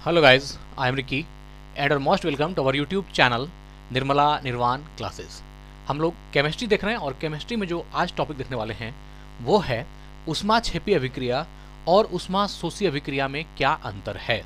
Hello guys, I am Ricky and are most welcome to our YouTube channel Nirmala निर्वाण classes. हम लोग chemistry देख रहे हैं और केमिस्ट्री में जो आज टॉपिक देखने वाले हैं वो है ऊष्माक्षेपी अभिक्रिया और ऊष्माशोषी अभिक्रिया में क्या अंतर है।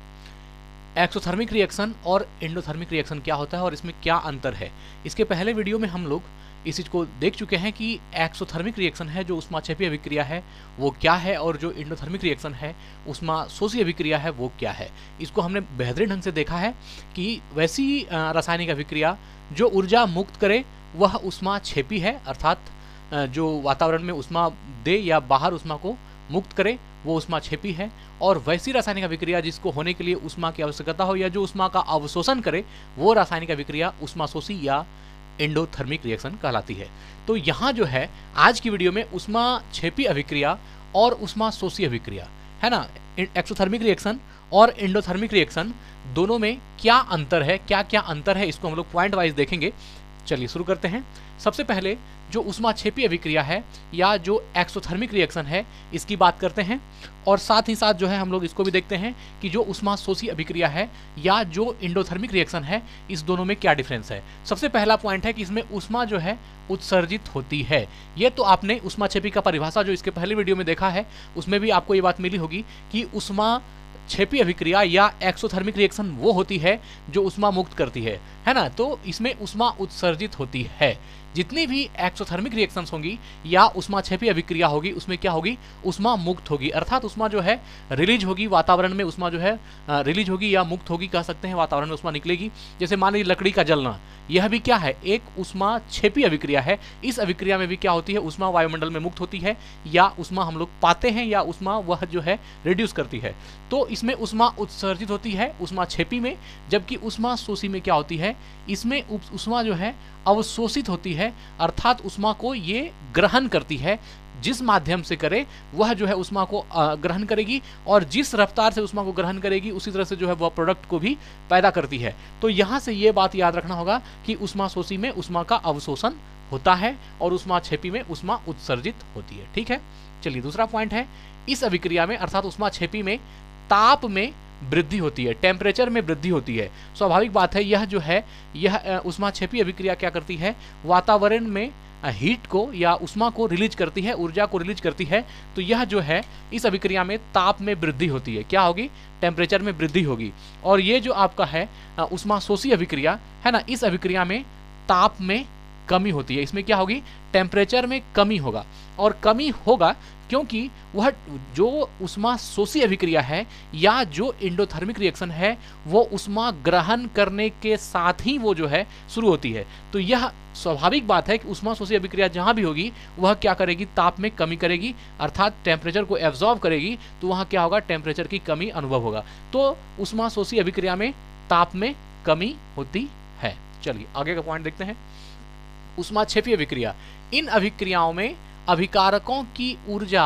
एक्सोथर्मिक रिएक्शन और एंडोथर्मिक रिएक्शन क्या होता है और इसमें क्या अंतर है। इसके पहले वीडियो में हम लोग इस चीज़ को देख चुके हैं कि एक्सोथर्मिक रिएक्शन है जो ऊष्माक्षेपी अभिक्रिया है वो क्या है, और जो एंडोथर्मिक रिएक्शन है ऊष्माशोषी अभिक्रिया है वो क्या है। इसको हमने बेहतरीन ढंग से देखा है कि वैसी रासायनिक अभिक्रिया जो ऊर्जा मुक्त करे वह ऊष्माक्षेपी है, अर्थात जो वातावरण में ऊष्मा दे या बाहर ऊष्मा को मुक्त करे वो ऊष्माक्षेपी है। और वैसी रासायनिक अभिक्रिया जिसको होने के लिए ऊष्मा की आवश्यकता हो या जो ऊष्मा का अवशोषण करे वो रासायनिक अभिक्रिया ऊष्माशोषी या एंडोथर्मिक रिएक्शन कहलाती है। तो यहाँ जो है आज की वीडियो में ऊष्माक्षेपी अभिक्रिया और ऊष्माशोषी अभिक्रिया है ना, एक्सोथर्मिक रिएक्शन और एंडोथर्मिक रिएक्शन दोनों में क्या अंतर है, क्या क्या अंतर है, इसको हम लोग पॉइंट वाइज देखेंगे। चलिए शुरू करते हैं। सबसे पहले जो ऊष्माक्षेपी अभिक्रिया है या जो एक्सोथर्मिक रिएक्शन है इसकी बात करते हैं, और साथ ही साथ जो है हम लोग इसको भी देखते हैं कि जो ऊष्माशोषी अभिक्रिया है या जो एंडोथर्मिक रिएक्शन है इस दोनों में क्या डिफरेंस है। सबसे पहला पॉइंट है कि इसमें ऊष्मा जो है उत्सर्जित होती है। ये तो आपने ऊष्माक्षेपी का परिभाषा जो इसके पहले वीडियो में देखा है उसमें भी आपको ये बात मिली होगी कि ऊष्माक्षेपी अभिक्रिया या एक्सोथर्मिक रिएक्शन वो होती है जो ऊष्मा मुक्त करती है ना। तो इसमें ऊष्मा उत्सर्जित होती है। जितनी भी एक्सोथर्मिक रिएक्शंस होंगी या ऊष्माक्षेपी अभिक्रिया होगी उसमें क्या होगी, ऊष्मा मुक्त होगी, अर्थात ऊष्मा जो है रिलीज होगी वातावरण में, ऊष्मा जो है रिलीज होगी या मुक्त होगी कह सकते हैं, वातावरण में ऊष्मा निकलेगी। जैसे मान लीजिए लकड़ी का जलना, यह भी क्या है, एक ऊष्माक्षेपी अभिक्रिया है। इस अभिक्रिया में भी क्या होती है, ऊष्मा वायुमंडल में मुक्त होती है या ऊष्मा हम लोग पाते हैं या ऊष्मा वह जो है रिड्यूस करती है। तो इसमें ऊष्मा उत्सर्जित होती है ऊष्माक्षेपी में, जबकि ऊष्माशोषी में क्या होती है, इसमें ऊष्मा जो है अवशोषित होती है, अर्थात ऊष्मा को ये ग्रहण करती है। जिस माध्यम से करे वह जो है ऊष्मा को ग्रहण करेगी, और जिस रफ्तार से ऊष्मा को ग्रहण करेगी उसी तरह से जो है वह प्रोडक्ट को भी पैदा करती है। तो यहाँ से ये बात याद रखना होगा कि ऊष्माशोषी में ऊष्मा का अवशोषण होता है और ऊष्माक्षेपी में ऊष्मा उत्सर्जित होती है। ठीक है, चलिए दूसरा पॉइंट है, इस अभिक्रिया में अर्थात ऊष्माक्षेपी में ताप में वृद्धि होती है, टेम्परेचर में वृद्धि होती है। स्वाभाविक बात है, यह जो है यह ऊष्माक्षेपी अभिक्रिया क्या करती है, वातावरण में हीट को या ऊष्मा को रिलीज करती है, ऊर्जा को रिलीज करती है। तो यह जो है इस अभिक्रिया में ताप में वृद्धि होती है, क्या होगी, टेम्परेचर में वृद्धि होगी। और ये जो आपका है ऊष्माशोषी अभिक्रिया है ना, इस अभिक्रिया में ताप में कमी होती है, इसमें क्या होगी, टेम्परेचर में कमी होगा। और कमी होगा क्योंकि वह जो ऊष्माशोषी अभिक्रिया है या जो एंडोथर्मिक रिएक्शन है वो ऊष्मा ग्रहण करने के साथ ही वो जो है शुरू होती है। तो यह स्वाभाविक बात है कि ऊष्माशोषी अभिक्रिया जहाँ भी होगी वह क्या करेगी, ताप में कमी करेगी, अर्थात टेम्परेचर को एब्जॉर्ब करेगी। तो वहाँ क्या होगा, टेम्परेचर की कमी अनुभव होगा। तो ऊष्माशोषी अभिक्रिया में ताप में कमी होती है। चलिए आगे का पॉइंट देखते हैं, ऊष्माक्षेपी अभिक्रिया। इन अभिक्रियाओं में अभिकारकों की ऊर्जा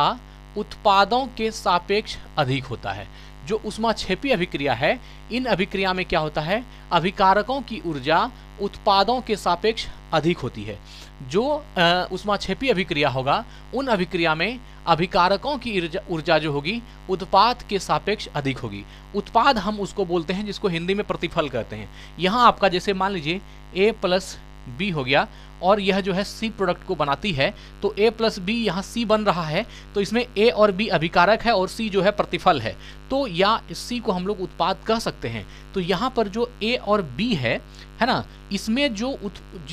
उत्पादों के सापेक्ष अधिक होता है। जो ऊष्माक्षेपी अभिक्रिया है इन अभिक्रिया में क्या होता है, अभिकारकों की ऊर्जा उत्पादों के सापेक्ष अधिक होती है। जो ऊष्माक्षेपी अभिक्रिया होगा उन अभिक्रिया में अभिकारकों की ऊर्जा जो होगी उत्पाद के सापेक्ष अधिक होगी। उत्पाद हम उसको बोलते हैं जिसको हिंदी में प्रतिफल कहते हैं। यहाँ आपका जैसे मान लीजिए A+B हो गया और यह जो है C प्रोडक्ट को बनाती है, तो A+B यहाँ C बन रहा है, तो इसमें A और B अभिकारक है और C जो है प्रतिफल है। तो या C को हम लोग उत्पाद कह सकते हैं। तो यहाँ पर जो A और B है ना, इसमें जो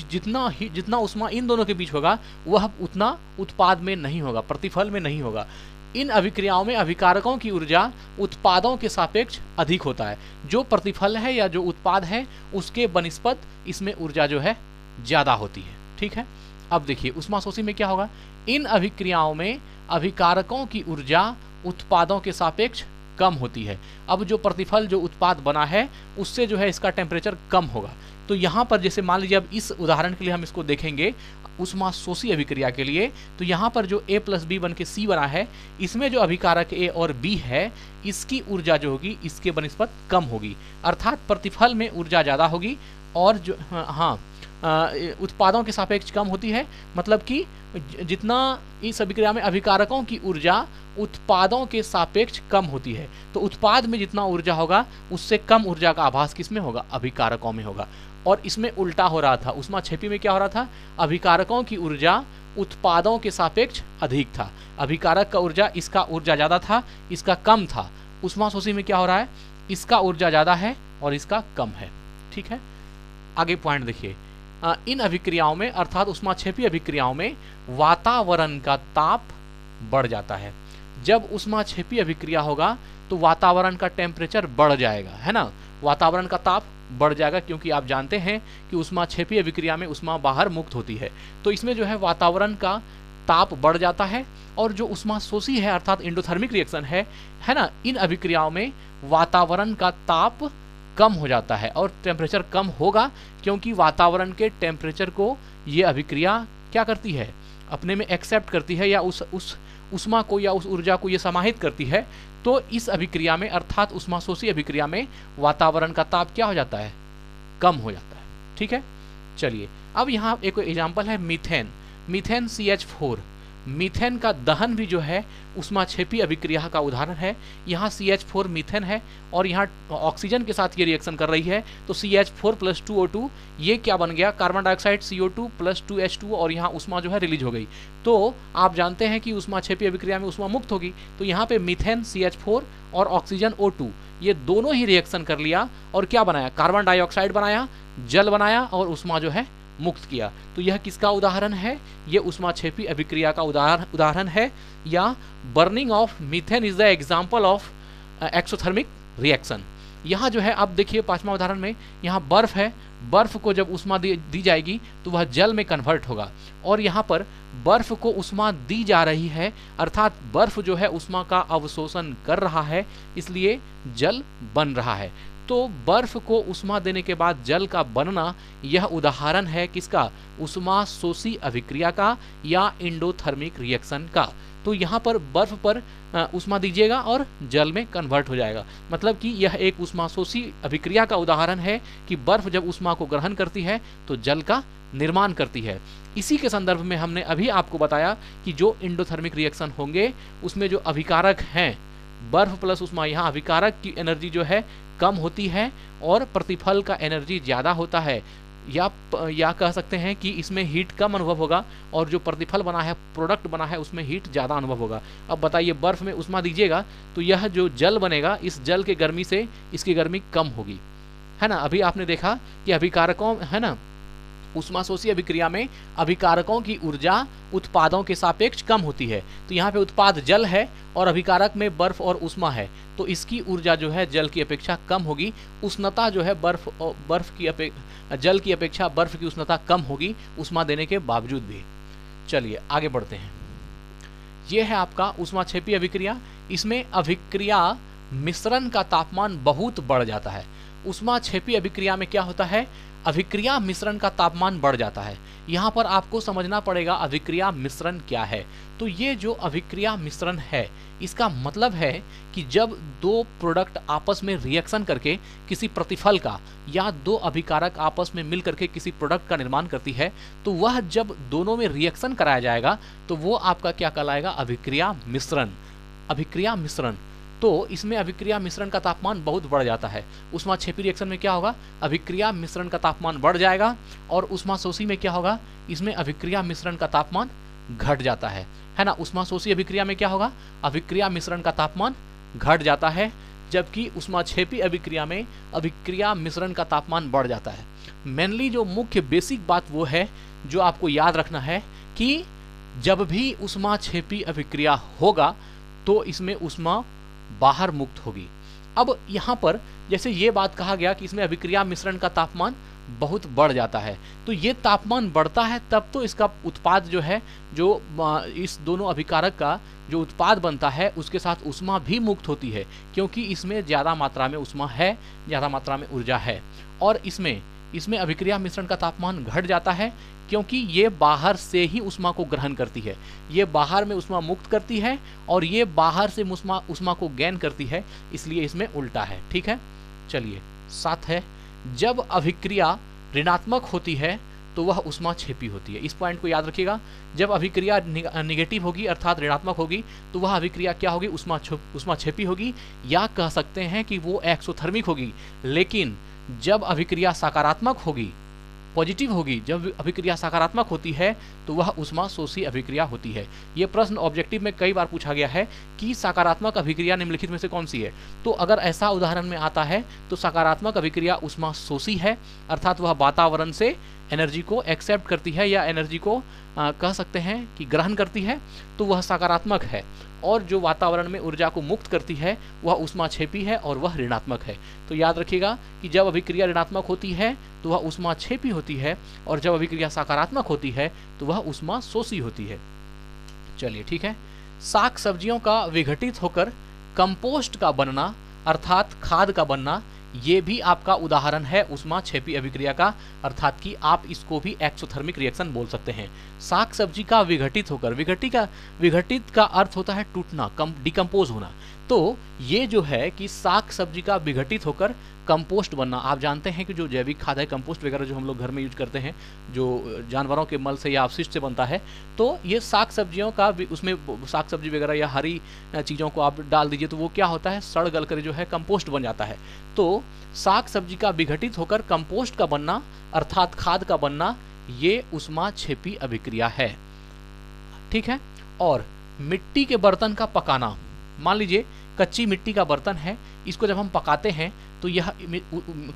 जितना ऊष्मा इन दोनों के बीच होगा वह उतना उत्पाद में नहीं होगा, प्रतिफल में नहीं होगा। इन अभिक्रियाओं में अभिकारकों की ऊर्जा उत्पादों के सापेक्ष अधिक होता है। जो प्रतिफल है या जो उत्पाद है उसके बनिस्पत इसमें ऊर्जा जो है ज्यादा होती है। ठीक है, अब देखिए ऊष्माशोषी में क्या होगा, इन अभिक्रियाओं में अभिकारकों की ऊर्जा उत्पादों के सापेक्ष कम होती है। अब जो प्रतिफल जो उत्पाद बना है उससे जो है इसका टेम्परेचर कम होगा। तो यहाँ पर जैसे मान लीजिए अब इस उदाहरण के लिए हम इसको देखेंगे ऊष्माशोषी अभिक्रिया के लिए, तो यहाँ पर जो A+B बन के C बना है इसमें जो अभिकारक A और B है इसकी ऊर्जा जो होगी इसके बनिस्पत कम होगी, अर्थात प्रतिफल में ऊर्जा ज़्यादा होगी और जो उत्पादों के सापेक्ष कम होती है, मतलब कि जितना इस अभिक्रिया में अभिकारकों की ऊर्जा उत्पादों के सापेक्ष कम होती है, तो उत्पाद में जितना ऊर्जा होगा उससे कम ऊर्जा का आभास किसमें होगा, अभिकारकों में होगा। और इसमें उल्टा हो रहा था, ऊष्माक्षेपी में क्या हो रहा था, अभिकारकों की ऊर्जा उत्पादों के सापेक्ष अधिक था। अभिकारक का ऊर्जा, इसका ऊर्जा ज़्यादा था, इसका कम था। ऊष्माशोषी में क्या हो रहा है, इसका ऊर्जा ज़्यादा है और इसका कम है। ठीक है, आगे पॉइंट देखिए। इन अभिक्रियाओं में अर्थात ऊष्माक्षेपी अभिक्रियाओं में वातावरण का ताप बढ़ जाता है। जब ऊष्माक्षेपी अभिक्रिया होगा तो वातावरण का टेम्परेचर बढ़ जाएगा, है ना, वातावरण का ताप बढ़ जाएगा, क्योंकि आप जानते हैं कि ऊष्माक्षेपी अभिक्रिया में ऊष्मा बाहर मुक्त होती है, तो इसमें जो है वातावरण का ताप बढ़ जाता है। और जो ऊष्माशोषी है अर्थात एंडोथर्मिक रिएक्शन है ना, इन अभिक्रियाओं में वातावरण का ताप कम हो जाता है और टेम्परेचर कम होगा, क्योंकि वातावरण के टेम्परेचर को ये अभिक्रिया क्या करती है, अपने में एक्सेप्ट करती है, या उस ऊष्मा को या उस ऊर्जा को ये समाहित करती है। तो इस अभिक्रिया में अर्थात ऊष्माशोषी अभिक्रिया में वातावरण का ताप क्या हो जाता है, कम हो जाता है। ठीक है, चलिए अब यहाँ एक एग्जाम्पल है मीथेन। मीथेन CH4, मीथेन का दहन भी जो है ऊष्माक्षेपी अभिक्रिया का उदाहरण है। यहाँ CH4 मीथेन है और यहाँ ऑक्सीजन के साथ ये रिएक्शन कर रही है, तो CH4 + 2O2 ये क्या बन गया, कार्बन डाइऑक्साइड CO2 + 2H2, और यहाँ ऊष्मा जो है रिलीज हो गई। तो आप जानते हैं कि ऊष्माक्षेपी अभिक्रिया में ऊष्मा मुक्त होगी, तो यहाँ पे मीथेन CH4 और ऑक्सीजन O2 ये दोनों ही रिएक्शन कर लिया और क्या बनाया, कार्बन डाइऑक्साइड बनाया, जल बनाया और ऊष्मा जो है मुक्त किया। तो यह किसका उदाहरण है, यह ऊष्माक्षेपी अभिक्रिया का उदाहरण है, या burning of methane is the example of exothermic reaction. यहाँ जो है अब देखिए 5वां उदाहरण में यहाँ बर्फ है, बर्फ को जब ऊष्मा दी जाएगी तो वह जल में कन्वर्ट होगा, और यहाँ पर बर्फ को ऊष्मा दी जा रही है अर्थात बर्फ जो है ऊष्मा का अवशोषण कर रहा है, इसलिए जल बन रहा है। तो बर्फ को ऊष्मा देने के बाद जल का बनना यह उदाहरण है किसका, ऊष्माशोषी अभिक्रिया का या एंडोथर्मिक रिएक्शन का। तो यहाँ पर बर्फ पर ऊष्मा दीजिएगा और जल में कन्वर्ट हो जाएगा, मतलब कि यह एक ऊष्माशोषी अभिक्रिया का उदाहरण है कि बर्फ जब ऊष्मा को ग्रहण करती है तो जल का निर्माण करती है। इसी के संदर्भ में हमने अभी आपको बताया कि जो एंडोथर्मिक रिएक्शन होंगे उसमें जो अभिकारक हैं, बर्फ प्लस ऊष्मा, यहाँ अभिकारक की एनर्जी जो है कम होती है और प्रतिफल का एनर्जी ज़्यादा होता है, या कह सकते हैं कि इसमें हीट कम अनुभव होगा और जो प्रतिफल बना है, प्रोडक्ट बना है, उसमें हीट ज़्यादा अनुभव होगा। अब बताइए बर्फ में ऊष्मा दीजिएगा तो यह जो जल बनेगा इस जल के गर्मी से इसकी गर्मी कम होगी, है ना। अभी आपने देखा कि अभिकारकों, है ना, ऊष्माशोषी अभिक्रिया में अभिकारकों की ऊर्जा उत्पादों के सापेक्ष कम होती है। तो यहाँ पे उत्पाद जल है और अभिकारक में बर्फ और ऊष्मा है, तो इसकी ऊर्जा जो है जल की अपेक्षा कम होगी। उष्णता जो है जल की अपेक्षा बर्फ की उष्णता कम होगी ऊष्मा देने के बावजूद भी। चलिए आगे बढ़ते हैं। यह है आपका ऊष्माक्षेपी अभिक्रिया। इसमें अभिक्रिया मिश्रण का तापमान बहुत बढ़ जाता है। ऊष्माक्षेपी अभिक्रिया में क्या होता है, अभिक्रिया मिश्रण का तापमान बढ़ जाता है। यहाँ पर आपको समझना पड़ेगा अभिक्रिया मिश्रण क्या है। तो ये जो अभिक्रिया मिश्रण है इसका मतलब है कि जब दो प्रोडक्ट आपस में रिएक्शन करके किसी प्रतिफल का, या दो अभिकारक आपस में मिल करके किसी प्रोडक्ट का निर्माण करती है, तो वह जब दोनों में रिएक्शन कराया जाएगा तो वो आपका क्या कहलाएगा, अभिक्रिया मिश्रण। अभिक्रिया मिश्रण, तो इसमें अभिक्रिया मिश्रण का तापमान बहुत बढ़ जाता है। ऊष्माक्षेपी रिएक्शन में क्या होगा, अभिक्रिया मिश्रण का तापमान बढ़ जाएगा, और ऊष्माशोषी में क्या होगा, इसमें अभिक्रिया मिश्रण का तापमान घट जाता है ना। ऊष्माशोषी अभिक्रिया में क्या होगा, अभिक्रिया मिश्रण का तापमान घट जाता है, जबकि ऊष्माक्षेपी अभिक्रिया में अभिक्रिया मिश्रण का तापमान बढ़ जाता है। मेनली जो मुख्य बेसिक बात वो है जो आपको याद रखना है कि जब भी ऊष्माक्षेपी अभिक्रिया होगा तो इसमें ऊष्मा बाहर मुक्त होगी। अब यहाँ पर जैसे ये बात कहा गया कि इसमें अभिक्रिया मिश्रण का तापमान बहुत बढ़ जाता है, तो ये तापमान बढ़ता है तब तो इसका उत्पाद जो है, जो इस दोनों अभिकारक का जो उत्पाद बनता है उसके साथ ऊष्मा भी मुक्त होती है, क्योंकि इसमें ज़्यादा मात्रा में ऊष्मा है, ज़्यादा मात्रा में ऊर्जा है। और इसमें अभिक्रिया मिश्रण का तापमान घट जाता है, क्योंकि ये बाहर से ही ऊष्मा को ग्रहण करती है, ये बाहर में ऊष्मा मुक्त करती है और ये बाहर से ऊष्मा को गैन करती है, इसलिए इसमें उल्टा है। ठीक है, चलिए 7 है, जब अभिक्रिया ऋणात्मक होती है तो वह ऊष्माक्षेपी होती है। इस पॉइंट को याद रखिएगा। जब अभिक्रिया निगेटिव होगी अर्थात ऋणात्मक होगी तो वह अभिक्रिया क्या होगी, ऊष्माक्षेपी होगी, या कह सकते हैं कि वो एक्सोथर्मिक होगी। लेकिन जब अभिक्रिया सकारात्मक होगी, पॉजिटिव होगी, जब अभिक्रिया सकारात्मक होती है तो वह ऊष्मा शोषी अभिक्रिया होती है। ये प्रश्न ऑब्जेक्टिव में कई बार पूछा गया है कि सकारात्मक अभिक्रिया निम्नलिखित में से कौन सी है। तो अगर ऐसा उदाहरण में आता है तो सकारात्मक अभिक्रिया ऊष्मा शोषी है, अर्थात वह वातावरण से एनर्जी को एक्सेप्ट करती है या एनर्जी को कह सकते हैं कि ग्रहण करती है, तो वह सकारात्मक है। और जो वातावरण में ऊर्जा को मुक्त करती है वह ऊष्माक्षेपी है और वह ऋणात्मक है। तो याद रखिएगा कि जब अभिक्रिया ऋणात्मक होती है तो वह ऊष्माक्षेपी होती है, और जब अभिक्रिया सकारात्मक होती है तो वह ऊष्मा शोषी होती है। चलिए ठीक है। साग सब्जियों का विघटित होकर कंपोस्ट का बनना अर्थात खाद का बनना, ये भी आपका उदाहरण है ऊष्माक्षेपी अभिक्रिया का, अर्थात कि आप इसको भी एक्सोथर्मिक रिएक्शन बोल सकते हैं। साग सब्जी का विघटित होकर, विघटित का अर्थ होता है टूटना, डिकम्पोज होना। तो ये जो है कि साग सब्जी का विघटित होकर कंपोस्ट बनना, आप जानते हैं कि जो जैविक खाद है, कंपोस्ट वगैरह जो हम लोग घर में यूज करते हैं, जो जानवरों के मल से या अपशिष्ट से बनता है, तो ये साग सब्जियों का उसमें साग सब्जी वगैरह या हरी चीज़ों को आप डाल दीजिए तो वो क्या होता है, सड़ गल कर जो है कंपोस्ट बन जाता है। तो साग सब्जी का विघटित होकर कंपोस्ट का बनना अर्थात खाद का बनना, ये ऊष्माक्षेपी अभिक्रिया है। ठीक है। और मिट्टी के बर्तन का पकाना, मान लीजिए कच्ची मिट्टी का बर्तन है, इसको जब हम पकाते हैं तो यह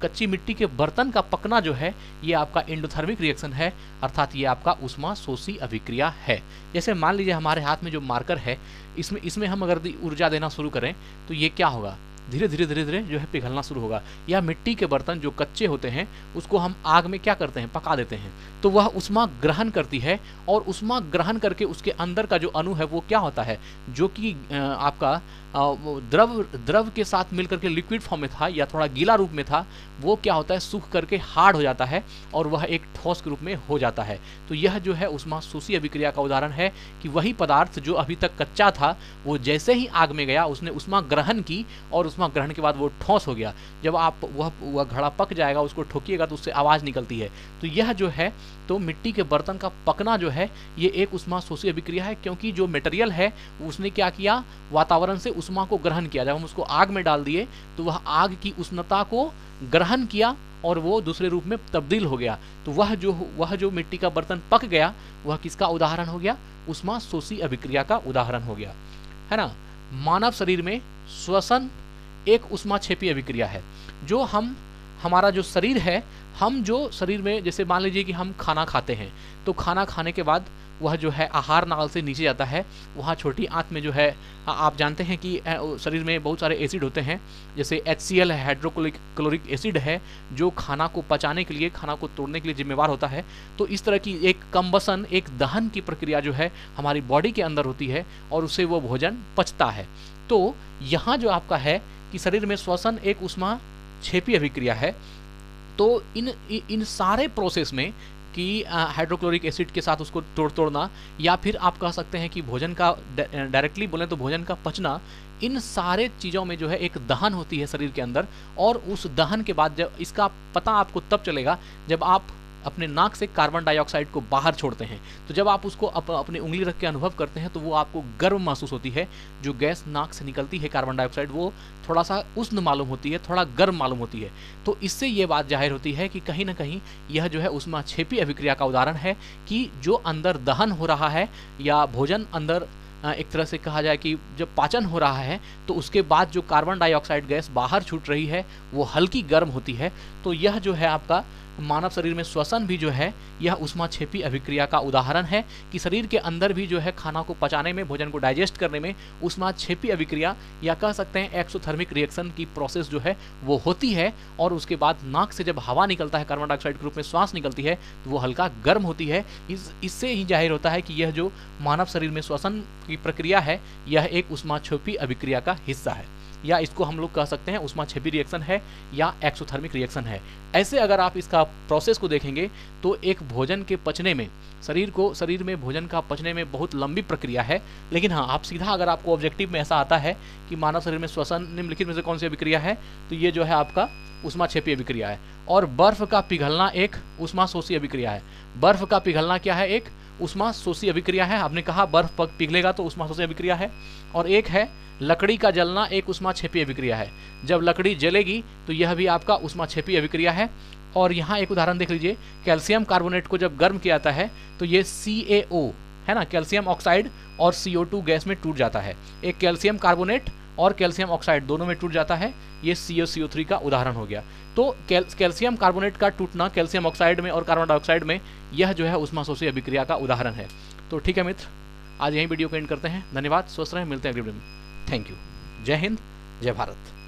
कच्ची मिट्टी के बर्तन का पकना जो है ये आपका एंडोथर्मिक रिएक्शन है, अर्थात ये आपका ऊष्मा शोषी अभिक्रिया है। जैसे मान लीजिए हमारे हाथ में जो मार्कर है, इसमें हम अगर ऊर्जा देना शुरू करें तो ये क्या होगा, धीरे धीरे जो है पिघलना शुरू होगा। या मिट्टी के बर्तन जो कच्चे होते हैं उसको हम आग में क्या करते हैं, पका देते हैं, तो वह ऊष्मा ग्रहण करती है, और ऊष्मा ग्रहण करके उसके अंदर का जो अणु है वो क्या होता है, जो कि आपका द्रव के साथ मिलकर के लिक्विड फॉर्म में था या थोड़ा गीला रूप में था, वो क्या होता है, सूख करके हार्ड हो जाता है और वह एक ठोस के रूप में हो जाता है। तो यह जो है ऊष्मा शोषी अभिक्रिया का उदाहरण है कि वही पदार्थ जो अभी तक कच्चा था वो जैसे ही आग में गया उसने ऊष्मा ग्रहण की, और ऊष्मा ग्रहण के बाद वो ठोस हो गया। जब आप वह घड़ा पक जाएगा, उसको ठोकिएगा तो उससे आवाज़ निकलती है। तो यह जो है, तो मिट्टी के बर्तन का पकना जो है ये एक ऊष्मा शोषी अभिक्रिया है, क्योंकि जो मटेरियल है उसने क्या किया, वातावरण से ऊष्मा को ग्रहण किया। जब हम उसको आग में डाल दिए तो वह आग की उष्णता को ग्रहण किया और वो दूसरे रूप में तब्दील हो गया। तो वह जो मिट्टी का बर्तन पक गया वह किसका उदाहरण हो गया, ऊष्मा शोषी अभिक्रिया का उदाहरण हो गया, है ना। मानव शरीर में श्वसन एक ऊष्माक्षेपी अभिक्रिया है। जो हमारा जो शरीर है, हम जो शरीर में, जैसे मान लीजिए कि हम खाना खाते हैं, तो खाना खाने के बाद वह जो है आहार नाल से नीचे जाता है, वहाँ छोटी आंत में जो है, आप जानते हैं कि शरीर में बहुत सारे एसिड होते हैं, जैसे HCl है, हाइड्रोक्लोरिक एसिड है, जो खाना को पचाने के लिए, खाना को तोड़ने के लिए जिम्मेवार होता है। तो इस तरह की एक कंबसन, एक दहन की प्रक्रिया जो है हमारी बॉडी के अंदर होती है और उससे वो भोजन पचता है। तो यहाँ जो आपका है कि शरीर में श्वसन एक ऊष्माक्षेपी अभिक्रिया है। तो इन सारे प्रोसेस में कि हाइड्रोक्लोरिक एसिड के साथ उसको तोड़ना, या फिर आप कह सकते हैं कि भोजन का डायरेक्टली बोलें तो भोजन का पचना, इन सारे चीज़ों में जो है एक दहन होती है शरीर के अंदर। और उस दहन के बाद जब इसका पता आपको तब चलेगा जब आप अपने नाक से कार्बन डाइऑक्साइड को बाहर छोड़ते हैं। तो जब आप उसको अपनी उंगली रख के अनुभव करते हैं तो वो आपको गर्म महसूस होती है। जो गैस नाक से निकलती है कार्बन डाइऑक्साइड, वो थोड़ा सा उष्ण मालूम होती है, थोड़ा गर्म मालूम होती है। तो इससे ये बात जाहिर होती है कि कहीं ना कहीं यह जो है ऊष्माक्षेपी अभिक्रिया का उदाहरण है कि जो अंदर दहन हो रहा है या भोजन अंदर एक तरह से कहा जाए कि जब पाचन हो रहा है तो उसके बाद जो कार्बन डाइऑक्साइड गैस बाहर छूट रही है वो हल्की गर्म होती है। तो यह जो है आपका मानव शरीर में श्वसन भी जो है यह ऊष्माक्षेपी अभिक्रिया का उदाहरण है कि शरीर के अंदर भी जो है खाना को पचाने में, भोजन को डाइजेस्ट करने में ऊष्माक्षेपी अभिक्रिया या कह सकते हैं एक्सोथर्मिक रिएक्शन की प्रोसेस जो है वो होती है। और उसके बाद नाक से जब हवा निकलता है, कार्बन डाइऑक्साइड के रूप में श्वास निकलती है, तो वो हल्का गर्म होती है। इससे ही जाहिर होता है कि यह जो मानव शरीर में श्वसन की प्रक्रिया है यह एक ऊष्माक्षेपी अभिक्रिया का हिस्सा है, या इसको हम लोग कह सकते हैं ऊष्माक्षेपी रिएक्शन है या एक्सोथर्मिक रिएक्शन है। ऐसे अगर आप इसका प्रोसेस को देखेंगे तो एक भोजन के पचने में, शरीर में भोजन का पचने में बहुत लंबी प्रक्रिया है। लेकिन हाँ, आप सीधा अगर आपको ऑब्जेक्टिव में ऐसा आता है कि मानव शरीर में श्वसन निम्नलिखित में से कौन सी अभिक्रिया है, तो ये जो है आपका ऊष्माक्षेपी अभिक्रिया है। और बर्फ का पिघलना एक ऊष्माशोषी अभिक्रिया है। बर्फ का पिघलना क्या है? एक ऊष्माशोषी अभिक्रिया है। आपने कहा बर्फ पिघलेगा तो ऊष्माशोषी अभिक्रिया है। और एक है लकड़ी का जलना एक ऊष्माक्षेपी अभिक्रिया है। जब लकड़ी जलेगी तो यह भी आपका ऊष्माक्षेपी अभिक्रिया है। और यहाँ एक उदाहरण देख लीजिए, कैल्शियम कार्बोनेट को जब गर्म किया जाता है तो ये CaO है ना, कैल्शियम ऑक्साइड और CO2 गैस में टूट जाता है। एक कैल्शियम कार्बोनेट और कैल्शियम ऑक्साइड दोनों में टूट जाता है, ये CaCO3 का उदाहरण हो गया। तो कैल्शियम कार्बोनेट का टूटना कैल्शियम ऑक्साइड में और कार्बन डाइऑक्साइड में, यह जो है ऊष्माशोषी अभिक्रिया का उदाहरण है। तो ठीक है मित्र, आज यही वीडियो को एंड करते हैं। धन्यवाद, स्वस्थ रहें, मिलते हैं अगली वीडियो में। Thank you. जय हिंद, जय भारत।